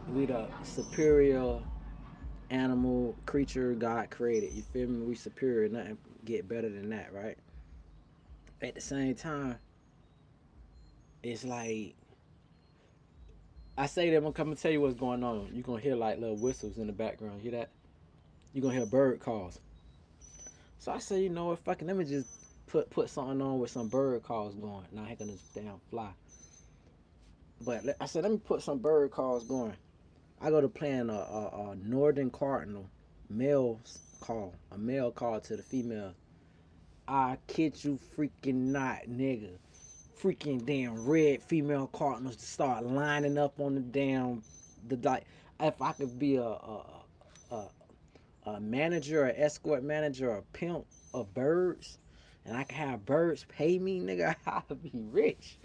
We the superior animal creature God created. You feel me? We superior. Nothing get better than that, right? At the same time, it's like I say that I'm coming to tell you what's going on. You're gonna hear like little whistles in the background. Hear that? You're gonna hear bird calls. So I say, you know what, fucking let me just put something on with some bird calls going. Now I ain't gonna damn fly. But I said, let me put some bird calls going. I go to playing a northern cardinal male's call, a male call to the female. I kid you freaking not, nigga. Freaking damn red female cardinals to start lining up on the damn the like. If I could be a, a manager, a escort manager, a pimp of birds, and I could have birds pay me, nigga, I'd be rich.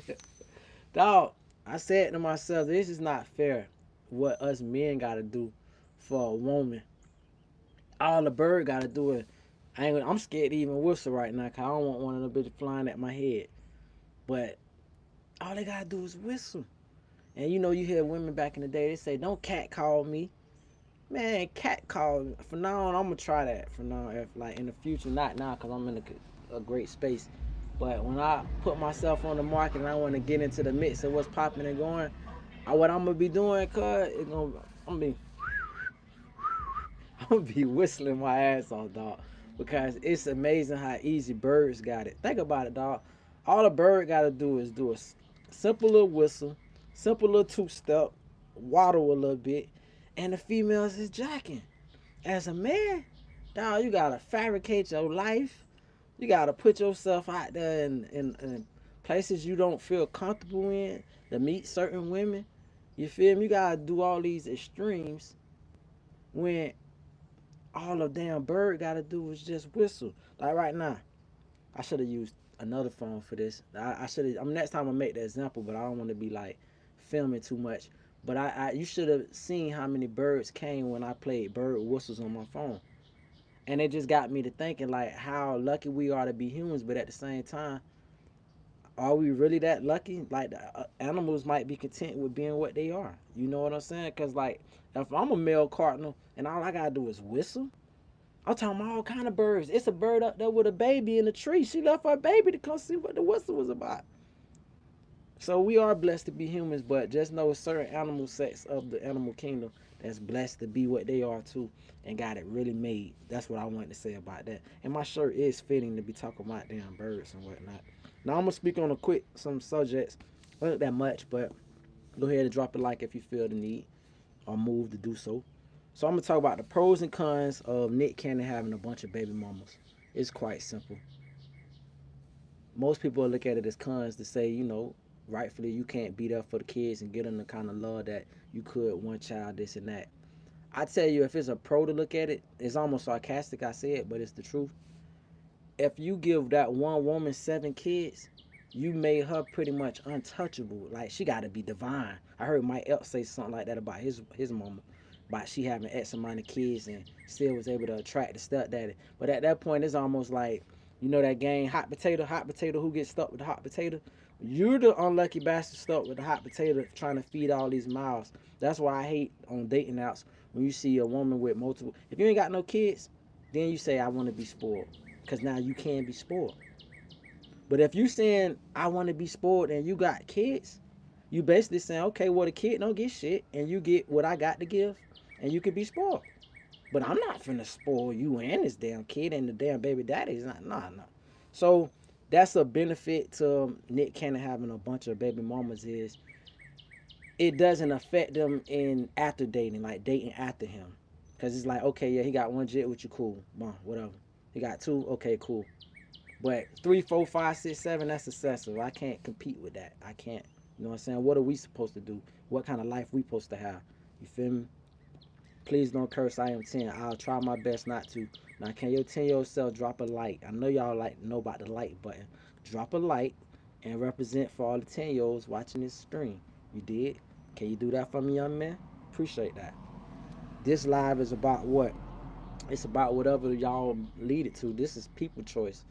Dog, I said to myself, this is not fair. What us men gotta do for a woman, all the bird gotta do is, I'm scared to even whistle right now, cause I don't want one of the bitches flying at my head. But all they gotta do is whistle. And you know, you hear women back in the day, they say, "Don't cat call me." Man, cat call. For now on, I'm gonna try that. For now, if like in the future, not now, cause I'm in a great space. But when I put myself on the market and I want to get into the mix of what's popping and going, what I'm gonna be doing, cuz I'm gonna be, I'm gonna be whistling my ass off, dog. Because it's amazing how easy birds got it. Think about it, dog. All a bird gotta do is do a simple little whistle, simple little two step, waddle a little bit, and the females is jacking. As a man, dog, you gotta fabricate your life. You gotta put yourself out there in places you don't feel comfortable in to meet certain women. You feel me? You gotta do all these extremes when all a damn bird gotta do is just whistle. Like right now, I should have used another phone for this. I should have. I mean, next time I make the example, but I don't want to be like filming too much. But you should have seen how many birds came when I played bird whistles on my phone, and it just got me to thinking like how lucky we are to be humans. But at the same time, are we really that lucky? Like animals might be content with being what they are. You know what I'm saying? Cause like if I'm a male cardinal and all I gotta do is whistle, I'm talking about all kind of birds. It's a bird up there with a baby in a tree. She left her baby to come see what the whistle was about. So we are blessed to be humans, but just know certain animal sects of the animal kingdom that's blessed to be what they are too and got it really made. That's what I wanted to say about that. And my shirt is fitting to be talking about damn birds and whatnot. Now I'm gonna speak on a quick some subjects. Not that much, but go ahead and drop a like if you feel the need or move to do so. So I'm gonna talk about the pros and cons of Nick Cannon having a bunch of baby mamas. It's quite simple. Most people look at it as cons to say, rightfully you can't be there for the kids and get them the kind of love that you could one child, this and that. I tell you, if it's a pro to look at it, it's almost sarcastic. I say it, but it's the truth. If you give that one woman 7 kids, you made her pretty much untouchable. Like she got to be divine. I heard Mike Epps say something like that about his mama, about she having X amount of kids and still was able to attract the stepdaddy. But at that point, it's almost like that game hot potato. Who gets stuck with the hot potato? You're the unlucky bastard stuck with the hot potato trying to feed all these mouths. That's why I hate on dating apps when you see a woman with multiple. If you ain't got no kids, then you say I want to be spoiled because now you can be spoiled. But if you saying I want to be spoiled and you got kids, you basically saying, okay, well the kid don't get shit and you get what I got to give, and you can be spoiled. But I'm not finna spoil you and this damn kid and the damn baby daddy's not. Nah, nah. So that's a benefit to Nick Cannon having a bunch of baby mamas is it doesn't affect them in after dating, like dating after him. Cause it's like, okay, yeah, he got one jet with you, cool, mom, whatever. He got two, okay, cool. But three, four, five, six, seven, that's excessive. I can't compete with that. I can't. You know what I'm saying? What are we supposed to do? What kind of life we supposed to have? You feel me? Please don't curse. I am 10. I'll try my best not to. Now, can your 10-year-old self drop a like? I know y'all like know about the like button. Drop a like and represent for all the 10-year-olds watching this stream. You did? Can you do that for me, young man? Appreciate that. This live is about what? It's about whatever y'all lead it to. This is people choice.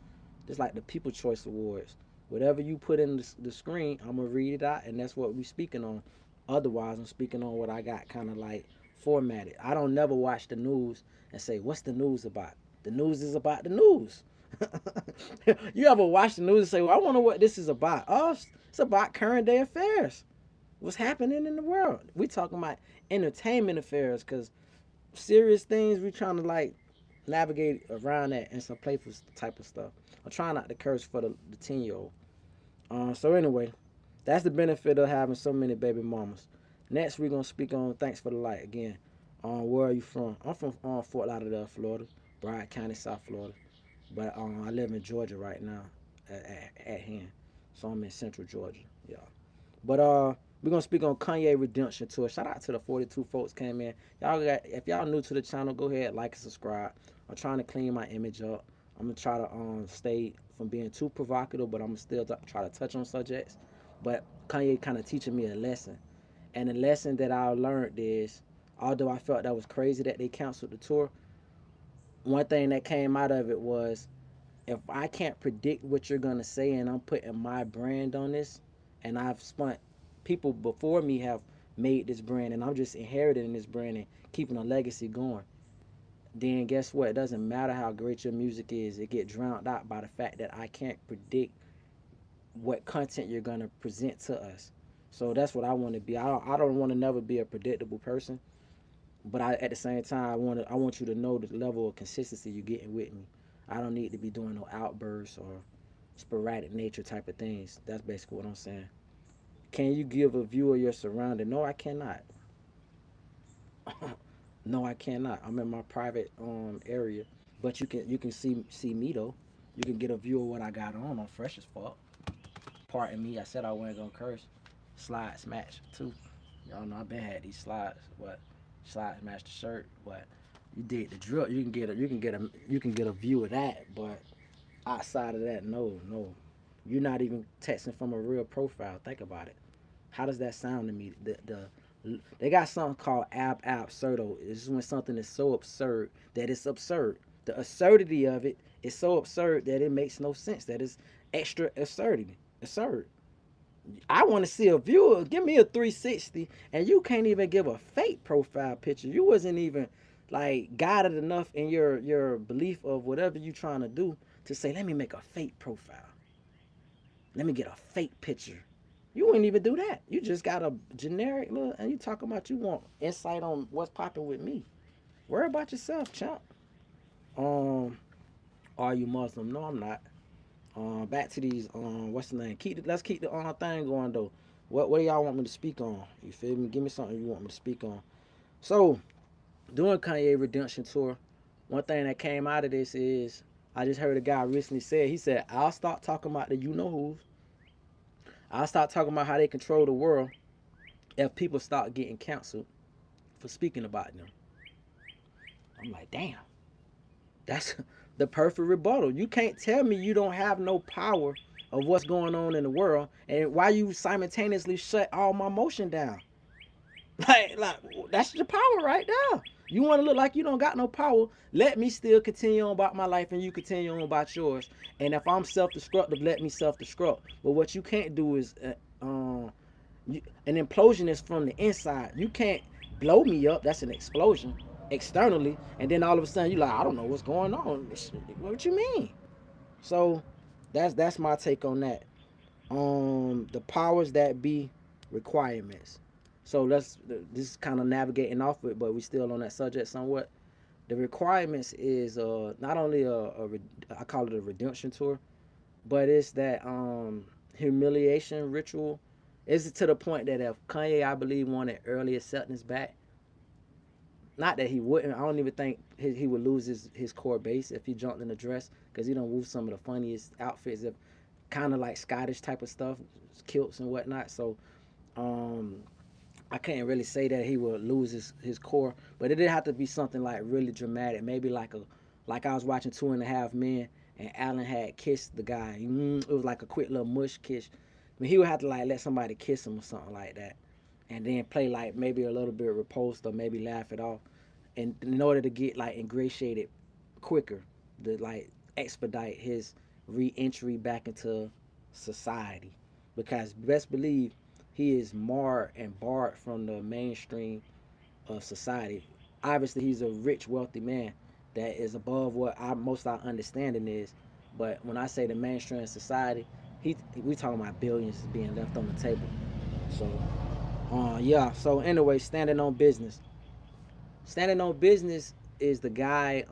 This like the people choice awards. Whatever you put in the screen, I'm gonna read it out, and that's what we speaking on. Otherwise, I'm speaking on what I got kind of like formatted. I don't never watch the news and say, what's the news about? The news is about the news. You ever watch the news and say, well, I wonder what this is about? Oh, it's about current day affairs. What's happening in the world? We talking about entertainment affairs because serious things we trying to like navigate around that and some playful type of stuff. I'm trying not to curse for the 10-year-old. So anyway, that's the benefit of having so many baby mamas. Next, we're gonna speak on thanks for the light again. Where are you from? I'm from Fort Lauderdale, Florida, Broward County, South Florida. But I live in Georgia right now, at hand. So I'm in Central Georgia, yeah. But we're gonna speak on Kanye Redemption Tour. Shout out to the 42 folks came in. If y'all new to the channel, go ahead, like and subscribe. I'm trying to clean my image up. I'm gonna try to stay from being too provocative, but I'm gonna still try to touch on subjects. But Kanye kind of teaching me a lesson, and the lesson that I learned is, although I felt that was crazy that they canceled the tour, one thing that came out of it was, if I can't predict what you're gonna say and I'm putting my brand on this, and I've spent people before me have made this brand and I'm just inheriting this brand and keeping a legacy going, then guess what? It doesn't matter how great your music is, it get drowned out by the fact that I can't predict what content you're gonna present to us. So that's what I want to be. I don't want to never be a predictable person, but at the same time I want you to know the level of consistency you're getting with me. I don't need to be doing no outbursts or sporadic nature type of things. That's basically what I'm saying. Can you give a view of your surrounding? No, I cannot. No, I cannot. I'm in my private area, but you can see me though. You can get a view of what I got on. I'm fresh as fuck. Pardon me. I said I wasn't gonna curse. Slide smash too. Y'all know I've been had these slides, but slide smash the shirt. But you did the drill. You can get a view of that. But outside of that, no, no. You're not even texting from a real profile. Think about it. How does that sound to me? They got something called absurdo. It's when something is so absurd that it's absurd. The absurdity of it is so absurd that it makes no sense. That is extra absurdity. Absurd. I want to see a viewer. Give me a 360, and you can't even give a fake profile picture. You wasn't even like guided enough in your belief of whatever you trying to do to say, let me make a fake profile. Let me get a fake picture. You wouldn't even do that. You just got a generic look, and you talking about you want insight on what's popping with me. Worry about yourself, champ. Um, are you Muslim? No, I'm not. Back to these. What's the name? Let's keep the thing going though. What do y'all want me to speak on? You feel me? Give me something you want me to speak on. So, doing Kanye Redemption Tour, one thing that came out of this is I just heard a guy recently said, he said, I'll start talking about the you know who's. I'll start talking about how they control the world if people start getting canceled for speaking about them. I'm like, damn, that's the perfect rebuttal. You can't tell me you don't have no power of what's going on in the world, and why you simultaneously shut all my motion down. Like that's the power right there. You want to look like you don't got no power? Let me still continue on about my life, and you continue on about yours. And if I'm self-destructive, let me self-destruct. But what you can't do is, an implosion is from the inside. You can't blow me up. That's an explosion externally, and then all of a sudden you like, I don't know what's going on. What you mean? So that's my take on that. The powers that be requirements. So this is kind of navigating off it, but we still on that subject somewhat. The requirements is not only I call it a redemption tour, but it's that humiliation ritual. Is it to the point that if Kanye, I believe, wanted early acceptance back, not that he wouldn't. I don't even think he would lose his core base if he jumped in the dress, because he don't move some of the funniest outfits, kind of like Scottish type of stuff, kilts and whatnot. So um, I can't really say that he would lose his core, but it did have to be something like really dramatic. Maybe like I was watching Two and a Half Men, and Alan had kissed the guy. It was like a quick little mush kiss. I mean, he would have to like let somebody kiss him or something like that, and then play like maybe a little bit repulsed or maybe laugh it off, and in order to get like ingratiated quicker, to like expedite his re-entry back into society. Because best believe he is marred and barred from the mainstream of society. Obviously, he's a rich, wealthy man that is above what most our understanding is. But when I say the mainstream society, we talking about billions being left on the table. So, yeah. So anyway, standing on business. Standing on business is the guy,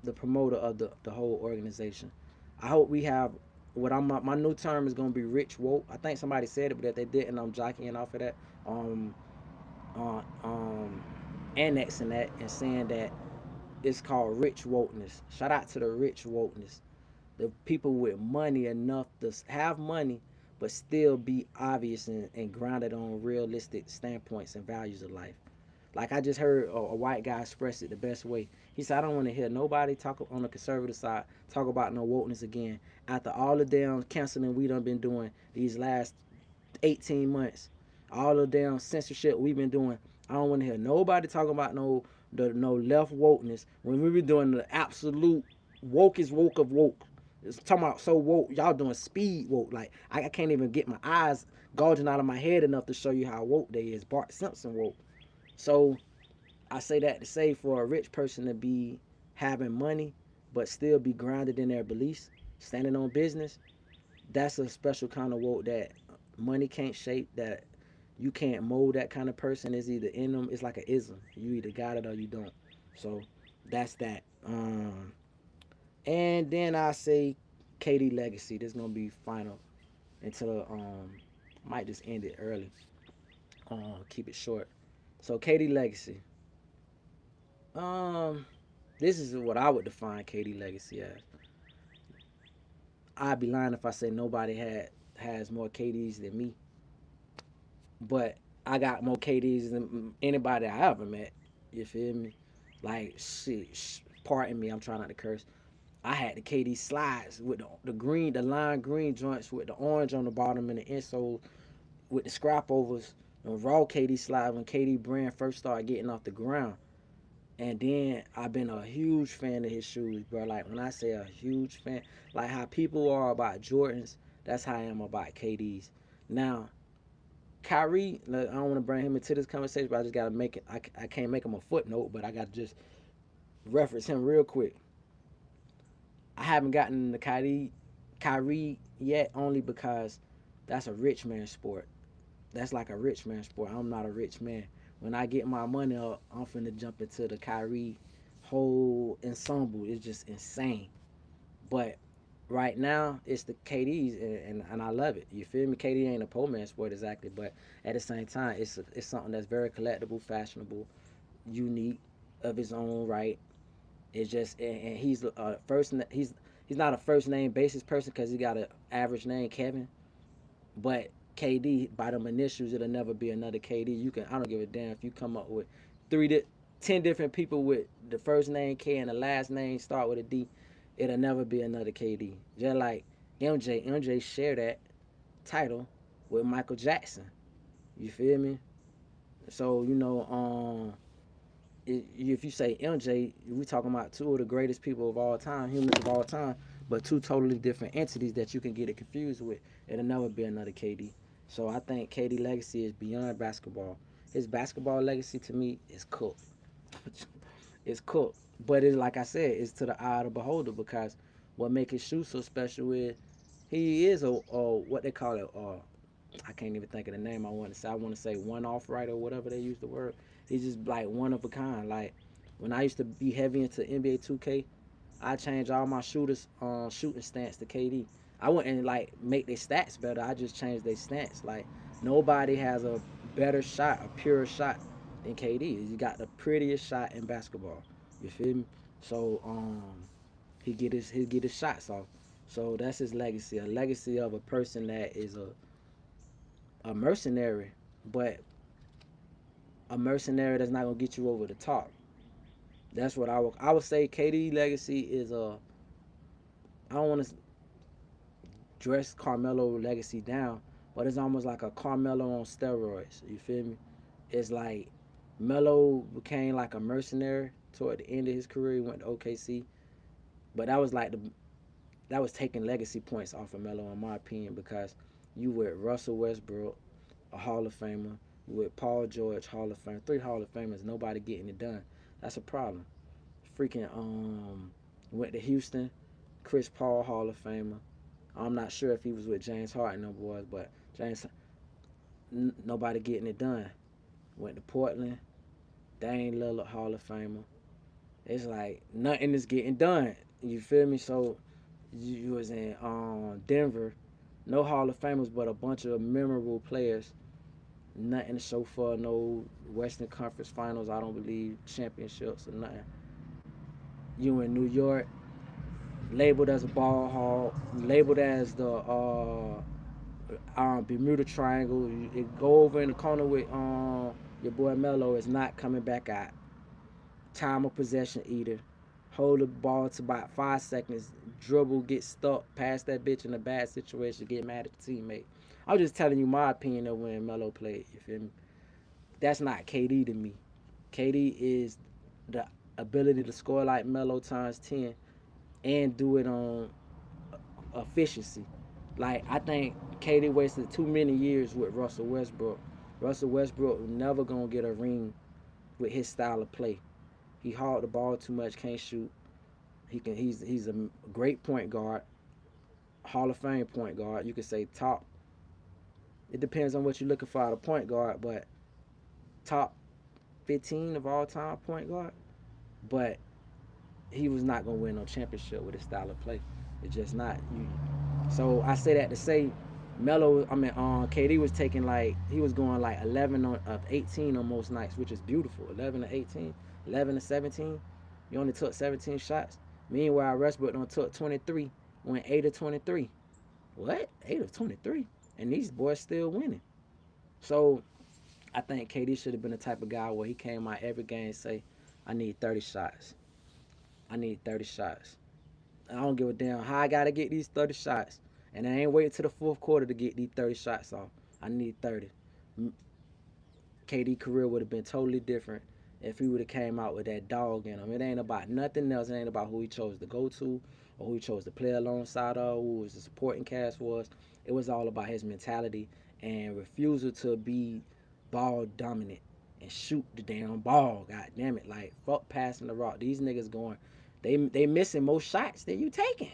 the promoter of the whole organization. I hope we have what my new term is gonna be rich woke. I think somebody said it, but if they didn't, I'm jockeying off of that. Um, uh, um, annexing that and saying that it's called rich wokeness. Shout out to the rich wokeness. The people with money enough to have money, but still be obvious and grounded on realistic standpoints and values of life. Like I just heard a white guy express it the best way. He said, "I don't want to hear nobody talk on the conservative side talk about no wokeness again. After all the damn canceling we done been doing these last 18 months, all the damn censorship we've been doing, I don't want to hear nobody talking about no left wokeness when we been doing the absolute wokest woke of woke. It's talking about so woke, y'all doing speed woke. Like I can't even get my eyes gouging out of my head enough to show you how woke they is. Bart Simpson woke. So I say that to say for a rich person to be having money but still be grounded in their beliefs, standing on business, that's a special kind of woke that money can't shape, that you can't mold. That kind of person is either in them. It's like an ism. You either got it or you don't. So that's that. And then I say KD legacy. This is gonna be final until might just end it early. Keep it short. So KD legacy. Um, this is what I would define KD legacy as. I'd be lying if I say nobody has more KDs than me, but I got more KDs than anybody I ever met. You feel me? Like shit. Pardon me. I'm trying not to curse. I had the KD slides with the green, the lime green joints with the orange on the bottom and the insole with the scrap overs. The raw KD slide when KD brand first started getting off the ground. And then I've been a huge fan of his shoes, bro. Like when I say a huge fan, like how people are about Jordans, that's how I am about KDs. Now, Kyrie, I don't want to bring him into this conversation, but I just gotta make it. I can't make him a footnote, but I gotta just reference him real quick. I haven't gotten the Kyrie yet, only because that's a rich man sport. That's like a rich man sport. I'm not a rich man. When I get my money up, I'm finna jump into the Kyrie whole ensemble. It's just insane. But right now, it's the KDs, and I love it. You feel me? KD ain't a poor man sport exactly, but at the same time, it's something that's very collectible, fashionable, unique, of his own right. It's just and he's a first. He's not a first name basis person because he got an average name Kevin, but KD by them initials, it'll never be another KD. You can I don't give a damn if you come up with 10 different people with the first name K and the last name start with a D. It'll never be another KD. Just like MJ shared that title with Michael Jackson. You feel me? So if you say MJ, we talking about two of the greatest people of all time, humans of all time, but two totally different entities that you can get it confused with. It'll never be another KD. So I think KD legacy is beyond basketball. His basketball legacy to me is cooked. It's cooked. But it's like I said, it's to the eye of the beholder because what makes his shoe so special is he is a what they call it. I can't even think of the name I want to say. I want to say one off right or whatever they use the word. He's just like one of a kind. Like when I used to be heavy into NBA 2K, I changed all my shooters shooting stance to KD. I wouldn't like make their stats better. I just changed their stance. Like nobody has a better shot, a purer shot than KD. He got the prettiest shot in basketball. You feel me? So he get his shots off. So that's his legacy. A legacy of a person that is a mercenary, but a mercenary that's not gonna get you over the top. That's what I would say. KD legacy is a. I don't want to dress Carmelo legacy down, but it's almost like a Carmelo on steroids. You feel me? It's like Melo became like a mercenary toward the end of his career. He went to OKC, but that was taking legacy points off of Melo in my opinion because you with Russell Westbrook, a Hall of Famer. With Paul George, Hall of Fame. 3 Hall of Famers, nobody getting it done. That's a problem. Freaking went to Houston, Chris Paul, Hall of Famer. I'm not sure if he was with James Harden, no boys, but James, nobody getting it done. Went to Portland, Dame Lillard, Hall of Famer. It's like nothing is getting done. You feel me? So you was in Denver, no Hall of Famers, but a bunch of memorable players. Nothing to show for, no Western Conference Finals. I don't believe championships or nothing. You in New York, labeled as a ball hog, labeled as the Bermuda Triangle. You go over in the corner with your boy Melo is not coming back out. Time of possession eater. Hold the ball to about 5 seconds. Dribble, get stuck, pass that bitch in a bad situation, get mad at the teammate. I'm just telling you my opinion of when Melo played. You feel me? That's not KD to me. KD is the ability to score like Melo times 10 and do it on efficiency. Like, I think KD wasted too many years with Russell Westbrook. Russell Westbrook never gonna get a ring with his style of play. He hog the ball too much, can't shoot. He's a great point guard, Hall of Fame point guard. You could say top. It depends on what you're looking for out of point guard, but top 15 of all time point guard. But he was not gonna win no championship with his style of play. It's just not. So I say that to say, KD was taking he was going like 11 of 18 on most nights, which is beautiful. 11 to 18, 11 to 17. You only took 17 shots. Meanwhile, Westbrook done took 23, went 8 of 23. What? 8 of 23? And these boys still winning. So I think KD should have been the type of guy where he came out every game and say, I need 30 shots. I need 30 shots. I don't give a damn how I got to get these 30 shots. And I ain't waiting to the fourth quarter to get these 30 shots off. I need 30. KD career would have been totally different if he would have came out with that dog in him. It ain't about nothing else. It ain't about who he chose to go to or who he chose to play alongside of, who was the supporting cast was. It was all about his mentality and refusal to be ball dominant and shoot the damn ball. God damn it. Like, fuck passing the rock. These niggas going, they missing more shots than you taking.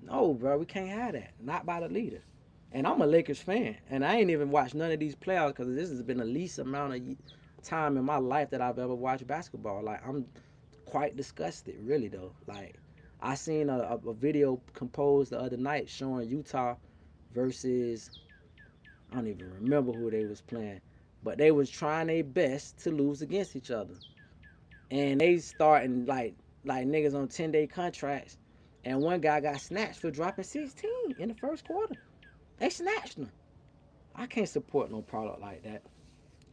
No, bro, we can't have that. Not by the leader. And I'm a Lakers fan, and I ain't even watched none of these playoffs because this has been the least amount of time in my life that I've ever watched basketball. Like, I'm quite disgusted, really, though. Like, I seen a video composed the other night showing Utah versus, I don't even remember who they was playing, but they was trying their best to lose against each other. And they starting like niggas on 10-day contracts, and one guy got snatched for dropping 16 in the first quarter. They snatched him. I can't support no product like that.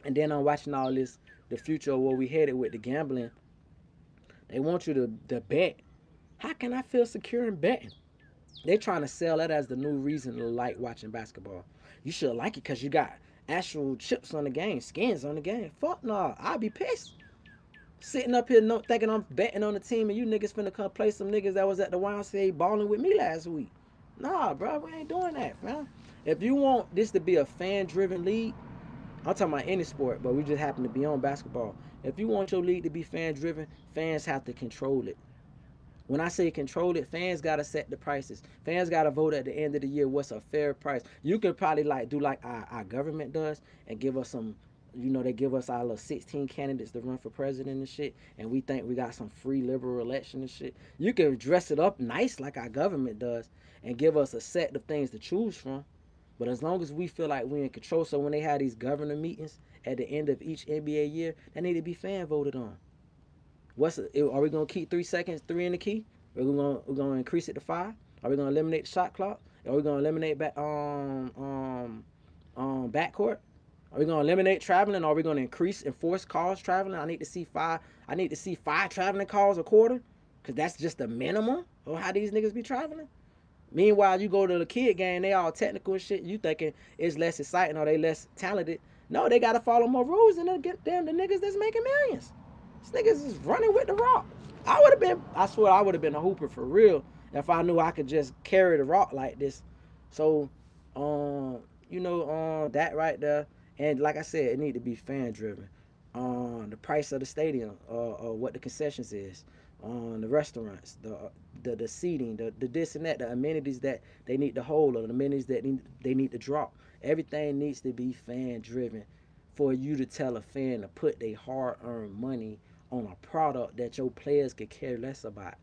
And then I'm watching all this, the future of where we headed with the gambling. They want you to bet. How can I feel secure in betting? They trying to sell that as the new reason to like watching basketball. You should like it because you got actual chips on the game, skins on the game. Fuck nah, I'll be pissed. Sitting up here thinking I'm betting on the team and you niggas finna come play some niggas that was at the YMCA balling with me last week. Nah, bro, we ain't doing that, man. If you want this to be a fan-driven league, I'm talking about any sport, but we just happen to be on basketball. If you want your league to be fan-driven, fans have to control it. When I say control it, fans got to set the prices. Fans got to vote at the end of the year what's a fair price. You could probably do like our government does and give us some, they give us our little 16 candidates to run for president and shit, and we think we got some free liberal election and shit. You can dress it up nice like our government does and give us a set of things to choose from. But as long as we feel like we're in control, so when they have these governor meetings at the end of each NBA year, they need to be fan voted on. Are we gonna keep 3 seconds, 3 in the key? We're gonna increase it to 5. Are we gonna eliminate the shot clock? Are we gonna eliminate backcourt? Are we gonna eliminate traveling? Are we gonna enforce cars traveling? I need to see 5. I need to see 5 traveling cars a quarter, cause that's just the minimum of how these niggas be traveling. Meanwhile, you go to the kid game, they all technical and shit. You thinking it's less exciting or they less talented? No, they gotta follow more rules than the niggas that's making millions. These niggas is running with the rock. I swear I would have been a hooper for real if I knew I could just carry the rock like this. So, that right there. And like I said, it need to be fan driven. The price of the stadium, or what the concessions is, the restaurants, the seating, the this and that, the amenities that they need to hold, or the amenities that they need to drop. Everything needs to be fan driven for you to tell a fan to put their hard earned money on a product that your players could care less about.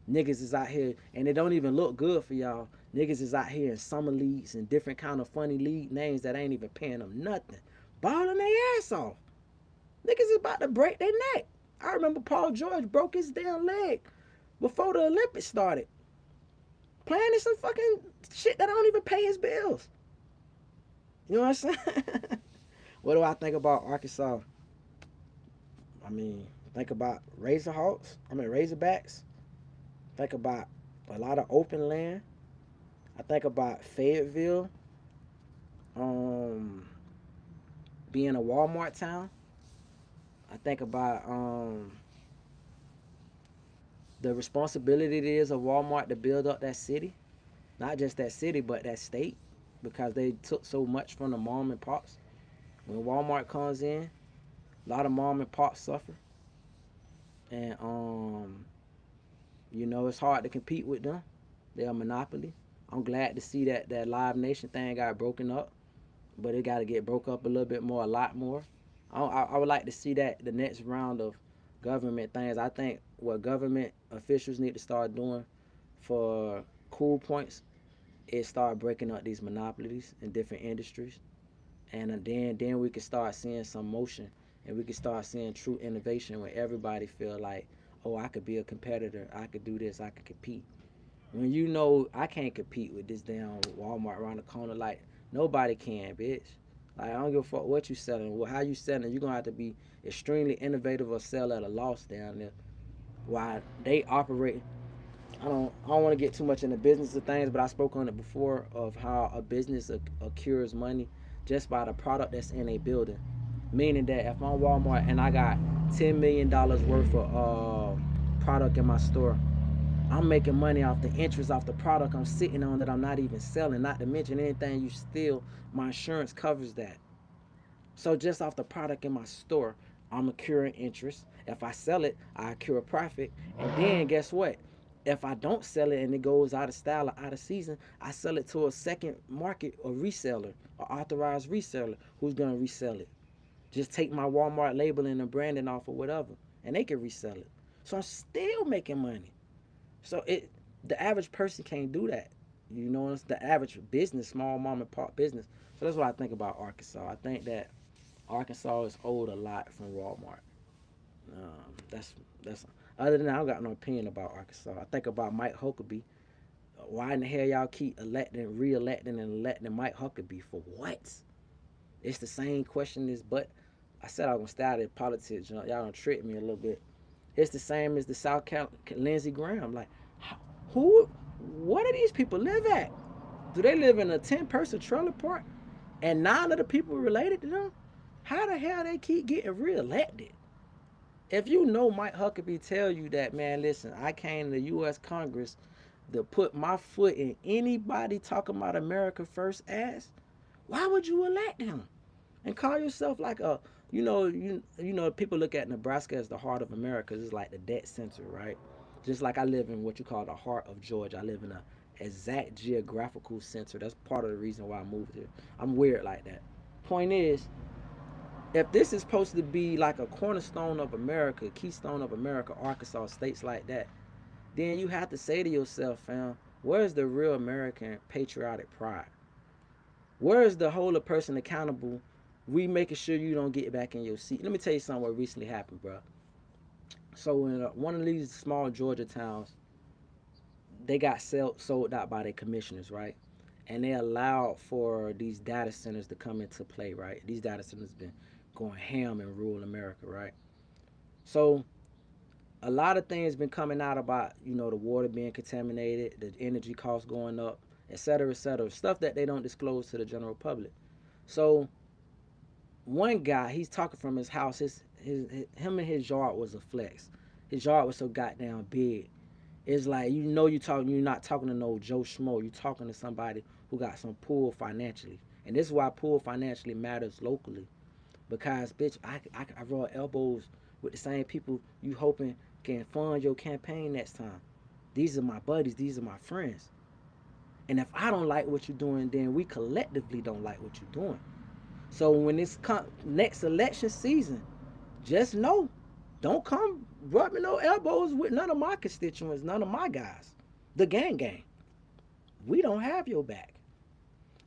Niggas is out here and it don't even look good for y'all. Niggas is out here in summer leagues and different kind of funny league names that ain't even paying them nothing. Balling their ass off. Niggas is about to break their neck. I remember Paul George broke his damn leg before the Olympics started. Playing in some fucking shit that don't even pay his bills. You know what I'm saying? What do I think about Arkansas? I mean, think about Razorbacks. Think about a lot of open land. I think about Fayetteville, um, being a Walmart town. I think about the responsibility it is of Walmart to build up that city, not just that city, but that state, because they took so much from the mom and pops. When Walmart comes in, a lot of mom and pops suffer, and it's hard to compete with them. They're a monopoly. I'm glad to see that Live Nation thing got broken up, but it got to get broke up a little bit more, a lot more. I would like to see that the next round of government things. I think what government officials need to start doing for cool points is start breaking up these monopolies in different industries, and then we can start seeing some motion, and we can start seeing true innovation where everybody feel like, oh, I could be a competitor, I could do this, I could compete. When I can't compete with this damn Walmart around the corner, like nobody can, bitch. Like I don't give a fuck what you selling, how you selling. You're gonna have to be extremely innovative or sell at a loss down there. While they operate, I don't want to get too much into business of things, but I spoke on it before of how a business accrues money just by the product that's in a building. Meaning that if I'm Walmart and I got $10 million worth of product in my store, I'm making money off the interest off the product I'm sitting on that I'm not even selling. Not to mention anything you steal, my insurance covers that. So just off the product in my store, I'm accruing interest. If I sell it, I accrue a profit. And then guess what? If I don't sell it and it goes out of style or out of season, I sell it to a second market or reseller, or authorized reseller who's gonna resell it. Just take my Walmart labeling and branding off or whatever, and they can resell it. So I'm still making money. So the average person can't do that. It's the average business, small mom and pop business. So that's what I think about Arkansas. I think that Arkansas is owed a lot from Walmart. That's other than that, I don't got no opinion about Arkansas. I think about Mike Huckabee. Why in the hell y'all keep re-electing and electing Mike Huckabee for what? It's the same question as, but I said I was gonna stay out of politics. Y'all don't trick me a little bit. It's the same as the South Carolina Lindsey Graham. Like, who? What do these people live at? Do they live in a 10-person trailer park? And 9 of the people related to them? How the hell they keep getting reelected? If Mike Huckabee tell you that, man, listen, I came to the U.S. Congress to put my foot in anybody talking about America first ass, why would you elect him? And call yourself like a, people look at Nebraska as the heart of America. It's like the debt center, right? Just like I live in what you call the heart of Georgia. I live in a exact geographical center. That's part of the reason why I moved here. I'm weird like that. Point is, if this is supposed to be like a cornerstone of America, keystone of America, Arkansas, states like that, then you have to say to yourself, fam, where's the real American patriotic pride? Where's the whole person accountable? We making sure you don't get back in your seat. Let me tell you something what recently happened, bro. So in one of these small Georgia towns, they got sold out by their commissioners, right? And they allowed for these data centers to come into play, right? These data centers been going ham in rural America, right? So a lot of things been coming out about, the water being contaminated, the energy costs going up, et cetera, stuff that they don't disclose to the general public. So one guy, he's talking from his house. Him and his yard was a flex. His yard was so goddamn big. It's like you're not talking to no Joe Schmo. You're talking to somebody who got some pull financially. And this is why poor financially matters locally. Because, bitch, I rub elbows with the same people you hoping can fund your campaign next time. These are my buddies. These are my friends. And if I don't like what you're doing, then we collectively don't like what you're doing. So when it's next election season, just know, don't come rubbing no elbows with none of my constituents, none of my guys. The gang. We don't have your back.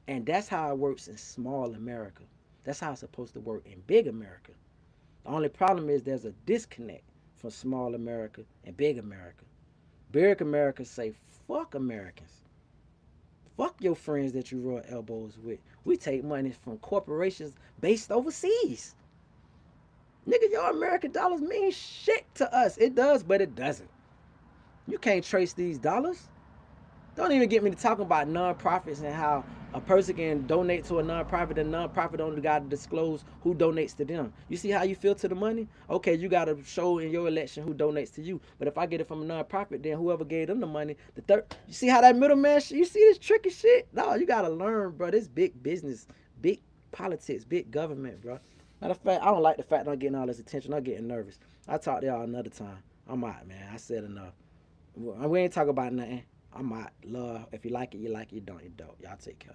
And that's how it works in small America. That's how it's supposed to work in big America. The only problem is there's a disconnect from small America and big America. Big America say, fuck Americans. Fuck your friends that you rub elbows with. We take money from corporations based overseas. Nigga, your American dollars mean shit to us. It does, but it doesn't. You can't trace these dollars. Don't even get me to talking about nonprofits and how a person can donate to a nonprofit and nonprofit only got to disclose who donates to them. You see how you feel to the money? Okay, you got to show in your election who donates to you. But if I get it from a nonprofit, then whoever gave them the money, the third. You see how that middleman? You see this tricky shit? No, you got to learn, bro. This big business, big politics, big government, bro. Matter of fact, I don't like the fact that I'm getting all this attention. I'm getting nervous. I'll talk to y'all another time. I'm out, man. I said enough. We ain't talking about nothing. I'm out. Love. If you like it, you like it. You don't, you don't. Y'all take care.